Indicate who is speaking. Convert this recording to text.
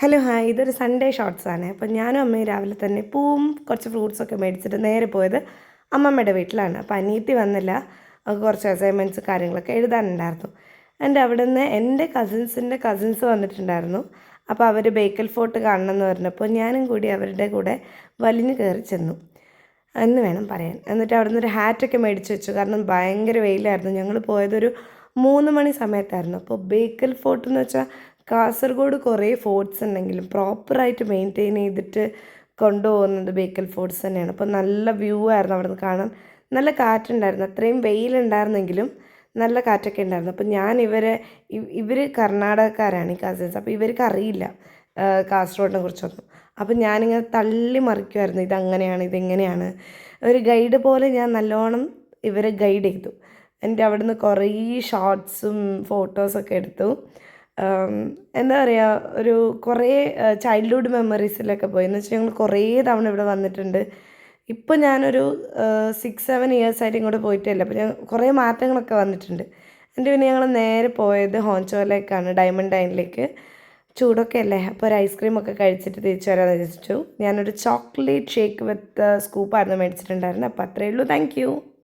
Speaker 1: Hello hi ഇതൊരു Sunday shorts ആണ്. അപ്പോൾ ഞാനും അമ്മയും രാവിലെ തന്നെ പൂവും കുറച്ച് ഫ്രൂട്ട്സൊക്കെ മേടിച്ചിട്ട് നേരെ പോയത് അമ്മമ്മയുടെ വീട്ടിലാണ്. അപ്പോൾ അനിയത്തി വന്നില്ല, അവൾക്ക് കുറച്ച് അസൈൻമെൻറ്റ്സ് കാര്യങ്ങളൊക്കെ എഴുതാനുണ്ടായിരുന്നു. അവിടെ നിന്ന് എൻ്റെ കസിൻസിൻ്റെ കസിൻസ് വന്നിട്ടുണ്ടായിരുന്നു. അപ്പോൾ അവർ ബേക്കൽ ഫോർട്ട് കാണണമെന്ന് പറഞ്ഞപ്പോൾ ഞാനും കൂടി അവരുടെ കൂടെ വലിഞ്ഞു കയറി ചെന്നു എന്ന് വേണം പറയാൻ. എന്നിട്ട് അവിടെ നിന്ന് ഒരു ഹാറ്റൊക്കെ മേടിച്ച് വെച്ചു, കാരണം ഭയങ്കര വെയിലായിരുന്നു. ഞങ്ങൾ പോയതൊരു 3 മണി സമയത്തായിരുന്നു. അപ്പോൾ ബേക്കൽ ഫോർട്ട് എന്ന് വെച്ചാൽ കാസർഗോഡ് കുറേ ഫോർട്ട്സ് ഉണ്ടെങ്കിലും പ്രോപ്പറായിട്ട് മെയിൻറ്റെയിൻ ചെയ്തിട്ട് കൊണ്ടുപോകുന്നത് ബേക്കൽ ഫോർട്ട്സ് തന്നെയാണ്. അപ്പോൾ നല്ല വ്യൂ ആയിരുന്നു അവിടെ നിന്ന് കാണാൻ. നല്ല കാറ്റുണ്ടായിരുന്നു, അത്രയും വെയിലുണ്ടായിരുന്നെങ്കിലും നല്ല കാറ്റൊക്കെ ഉണ്ടായിരുന്നു. അപ്പോൾ ഞാൻ ഇവർ കർണാടകക്കാരാണ്, ഈ കസിൻസ്. അപ്പോൾ ഇവർക്ക് അറിയില്ല കാസർഗോഡിനെ കുറിച്ചൊന്നും. അപ്പോൾ ഞാനിങ്ങനെ തള്ളി മറിക്കുമായിരുന്നു, ഇതങ്ങനെയാണ് ഇതെങ്ങനെയാണ്. ഒരു ഗൈഡ് പോലെ ഞാൻ നല്ലോണം ഇവരെ ഗൈഡ് ചെയ്തു. അവിടുന്ന് കുറേ ഷോർട്സും ഫോട്ടോസൊക്കെ എടുത്തു. എന്താ പറയുക, ഒരു കുറേ ചൈൽഡ്ഹുഡ് മെമ്മറീസിലൊക്കെ പോയി. എന്ന് വെച്ചാൽ ഞങ്ങൾ കുറേ തവണ ഇവിടെ വന്നിട്ടുണ്ട്. ഇപ്പോൾ ഞാനൊരു 6-7 ഇയേഴ്സായിട്ട് ഇങ്ങോട്ട് പോയിട്ടില്ല. അപ്പോൾ ഞാൻ കുറേ മാറ്റങ്ങളൊക്കെ വന്നിട്ടുണ്ട്. പിന്നെ ഞങ്ങൾ നേരെ പോയത് ഹോൻചോയിലേക്കാണ്, ഡയമണ്ട് ഐനിലേക്ക്. ചൂടൊക്കെ അല്ലേ, അപ്പോൾ ഒരു ഐസ്ക്രീമൊക്കെ കഴിച്ചിട്ട് തിരിച്ചു വരാമെന്ന് വിചാരിച്ചു. ഞാനൊരു ചോക്ലേറ്റ് ഷേക്ക് വിത്ത് സ്കൂപ്പായിരുന്നു മേടിച്ചിട്ടുണ്ടായിരുന്നത്. അപ്പോൾ അത്രയേ ഉള്ളൂ. Thank you.